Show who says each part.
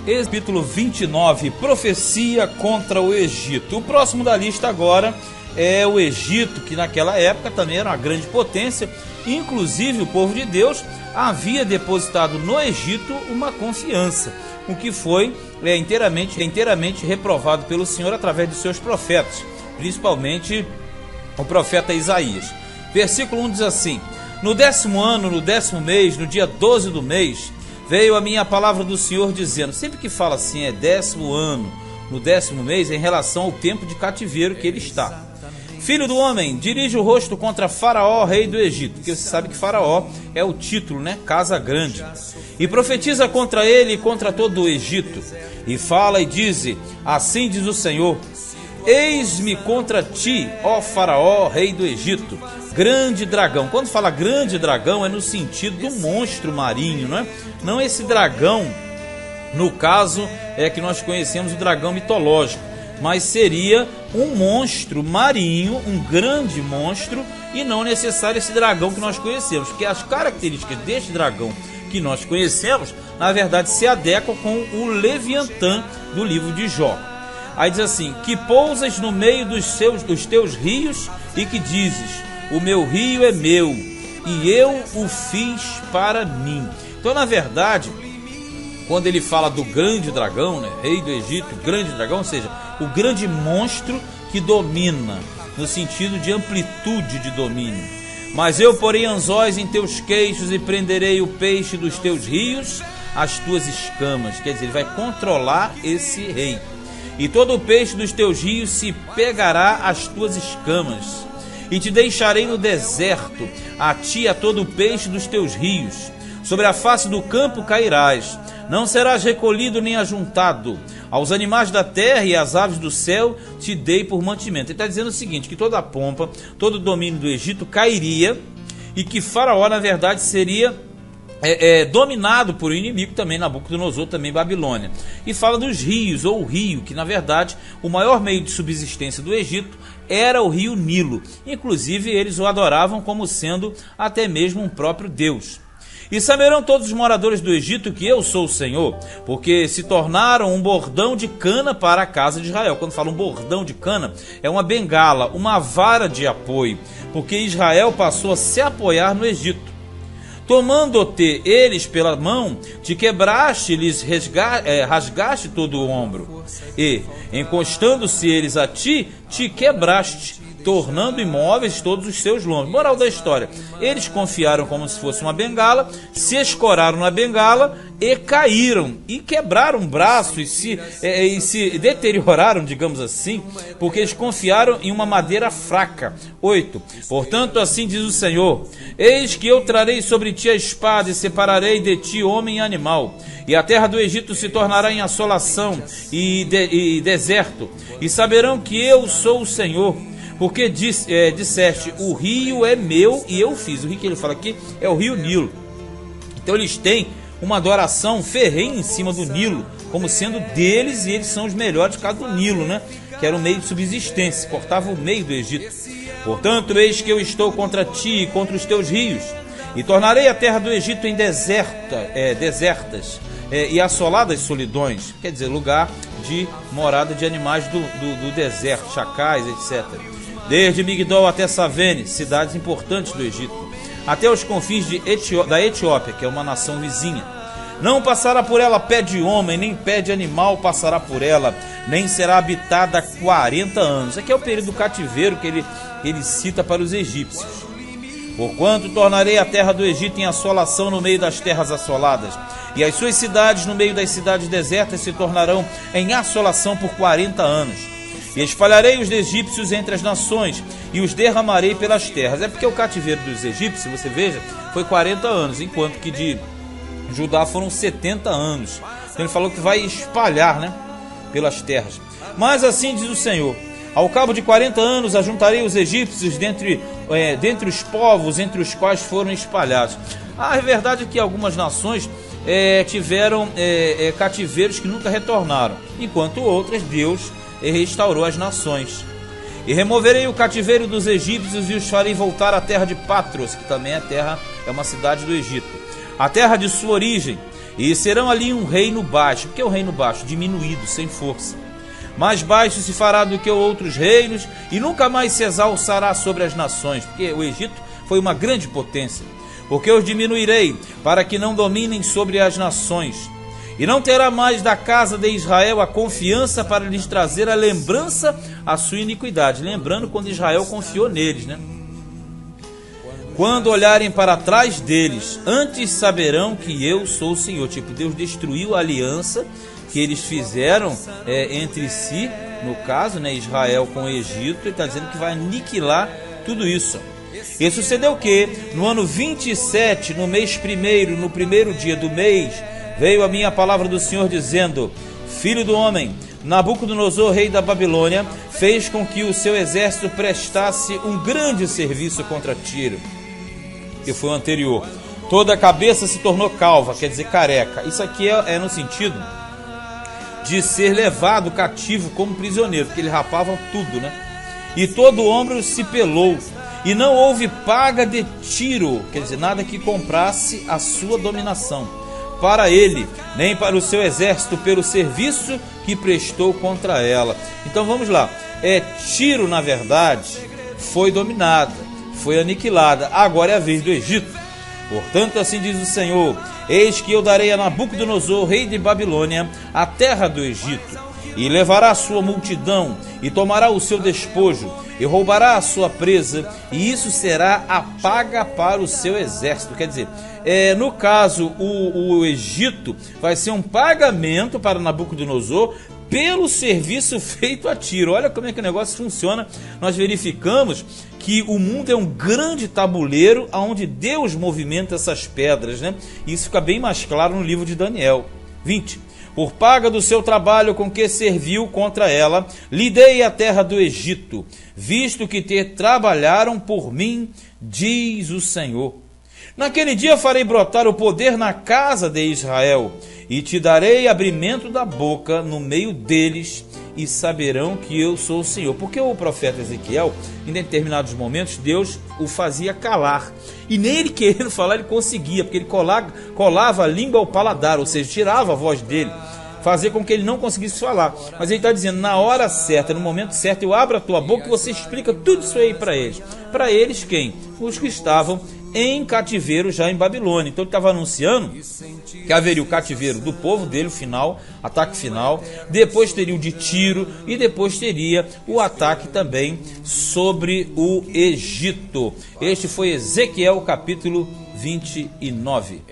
Speaker 1: Capítulo 29, profecia contra o Egito. O próximo da lista agora é o Egito, que naquela época também era uma grande potência. Inclusive o povo de Deus havia depositado no Egito uma confiança, o que foi inteiramente reprovado pelo Senhor através de seus profetas, principalmente o profeta Isaías. Versículo 1 diz assim: no 10º ano, no 10º mês, no dia 12 do mês, veio a minha palavra do Senhor dizendo. Sempre que fala assim, é 10º ano, no 10º mês, é em relação ao tempo de cativeiro que ele está. Filho do homem, dirige o rosto contra Faraó, rei do Egito, porque você sabe que Faraó é o título, né? Casa grande. E profetiza contra ele e contra todo o Egito. E fala e diz: assim diz o Senhor: eis-me contra ti, ó Faraó, rei do Egito, grande dragão. Quando fala grande dragão é no sentido do monstro marinho, não é? Não esse dragão, no caso, é que nós conhecemos o dragão mitológico, mas seria um monstro marinho, um grande monstro, e não necessário esse dragão que nós conhecemos, porque as características deste dragão que nós conhecemos, na verdade, se adequam com o Leviatã do livro de Jó. Aí diz assim: que pousas no meio dos teus rios e que dizes: o meu rio é meu e eu o fiz para mim. Então, na verdade, quando ele fala do grande dragão, né, rei do Egito, grande dragão, ou seja, o grande monstro que domina, no sentido de amplitude de domínio. Mas eu porei anzóis em teus queixos e prenderei o peixe dos teus rios às tuas escamas. Quer dizer, ele vai controlar esse rei. E todo o peixe dos teus rios se pegará às tuas escamas. E te deixarei no deserto, a ti e a todo o peixe dos teus rios. Sobre a face do campo cairás, não serás recolhido nem ajuntado. Aos animais da terra e às aves do céu te dei por mantimento. Ele está dizendo o seguinte: que toda a pompa, todo o domínio do Egito cairia, e que Faraó, na verdade, seria dominado por um inimigo também, Nabucodonosor, também Babilônia. E fala dos rios, ou o rio, que na verdade o maior meio de subsistência do Egito era o rio Nilo. Inclusive eles o adoravam como sendo até mesmo um próprio Deus. E saberão todos os moradores do Egito que eu sou o Senhor, porque se tornaram um bordão de cana para a casa de Israel. Quando fala um bordão de cana, é uma bengala, uma vara de apoio, porque Israel passou a se apoiar no Egito. Tomando-te eles pela mão, te quebraste, lhes rasgaste todo o ombro, e, encostando-se eles a ti, te quebraste, tornando imóveis todos os seus lombos. Moral da história: eles confiaram como se fosse uma bengala, se escoraram na bengala e caíram, e quebraram o braço, e se deterioraram, digamos assim, porque eles confiaram em uma madeira fraca. 8. Portanto, assim diz o Senhor: eis que eu trarei sobre ti a espada, e separarei de ti homem e animal, e a terra do Egito se tornará em assolação e deserto, e saberão que eu sou o Senhor. Porque disseste: o rio é meu e eu fiz. O rio que ele fala aqui é o rio Nilo. Então eles têm uma adoração ferrenha em cima do Nilo, como sendo deles, e eles são os melhores por causa do Nilo, né? Que era um meio de subsistência, cortava o meio do Egito. Portanto, eis que eu estou contra ti e contra os teus rios, e tornarei a terra do Egito em desertas e assoladas solidões, quer dizer, lugar de morada de animais do deserto, chacais, etc. Desde Migdol até Savene, cidades importantes do Egito, até os confins da Etiópia, que é uma nação vizinha. Não passará por ela pé de homem, nem pé de animal passará por ela, nem será habitada há 40 anos. Aqui é o período do cativeiro que ele cita para os egípcios. Porquanto tornarei a terra do Egito em assolação no meio das terras assoladas, e as suas cidades no meio das cidades desertas se tornarão em assolação por 40 anos. E espalharei os egípcios entre as nações, e os derramarei pelas terras. É porque o cativeiro dos egípcios, você veja, foi 40 anos, enquanto que de Judá foram 70 anos. Então ele falou que vai espalhar, né, pelas terras. Mas assim diz o Senhor: ao cabo de 40 anos ajuntarei os egípcios dentre os povos entre os quais foram espalhados. É verdade que algumas nações tiveram cativeiros que nunca retornaram, enquanto outras Deus restaurou as nações. E removerei o cativeiro dos egípcios e os farei voltar à terra de Patros, que também é uma cidade do Egito, a terra de sua origem, E serão ali um reino baixo. O que é o reino baixo? Diminuído, sem força. Mais baixo se fará do que outros reinos, e nunca mais se exalçará sobre as nações, porque o Egito foi uma grande potência. Porque os diminuirei, para que não dominem sobre as nações. E não terá mais da casa de Israel a confiança para lhes trazer a lembrança a sua iniquidade. Lembrando quando Israel confiou neles, né? Quando olharem para trás deles, antes saberão que eu sou o Senhor. Tipo, Deus destruiu a aliança que eles fizeram entre si, no caso, né, Israel com o Egito. Ele está dizendo que vai aniquilar tudo isso. E sucedeu que, no ano 27, no mês primeiro, no primeiro dia do mês, veio a minha palavra do Senhor dizendo: Filho do homem, Nabucodonosor, rei da Babilônia, fez com que o seu exército prestasse um grande serviço contra Tiro, que foi o anterior. Toda a cabeça se tornou calva, quer dizer careca. Isso aqui é no sentido de ser levado cativo como prisioneiro, porque eles rapavam tudo, né? E todo o ombro se pelou, e não houve paga de Tiro, quer dizer, nada que comprasse a sua dominação, para ele, nem para o seu exército, pelo serviço que prestou contra ela. Então vamos lá. Tiro, na verdade, foi dominada, foi aniquilada. Agora é a vez do Egito. Portanto, assim diz o Senhor: eis que eu darei a Nabucodonosor, rei de Babilônia, a terra do Egito, e levará a sua multidão, e tomará o seu despojo, e roubará a sua presa, e isso será a paga para o seu exército. Quer dizer, no caso, o Egito vai ser um pagamento para Nabucodonosor pelo serviço feito a Tiro. Olha como é que o negócio funciona. Nós verificamos que o mundo é um grande tabuleiro onde Deus movimenta essas pedras, né? Isso fica bem mais claro no livro de Daniel 20. Por paga do seu trabalho com que serviu contra ela, lhe dei a terra do Egito, visto que te trabalharam por mim, diz o Senhor. Naquele dia farei brotar o poder na casa de Israel, e te darei abrimento da boca no meio deles, e saberão que eu sou o Senhor. Porque o profeta Ezequiel, em determinados momentos, Deus o fazia calar. E nem ele querendo falar, ele conseguia, porque ele colava a língua ao paladar, ou seja, tirava a voz dele, fazer com que ele não conseguisse falar. Mas ele está dizendo, na hora certa, no momento certo, eu abro a tua boca e você explica tudo isso aí para eles. Para eles quem? Os que estavam em cativeiro já em Babilônia. Então ele estava anunciando que haveria o cativeiro do povo dele, o final, ataque final, depois teria o de Tiro e depois teria o ataque também sobre o Egito. Este foi Ezequiel capítulo 29.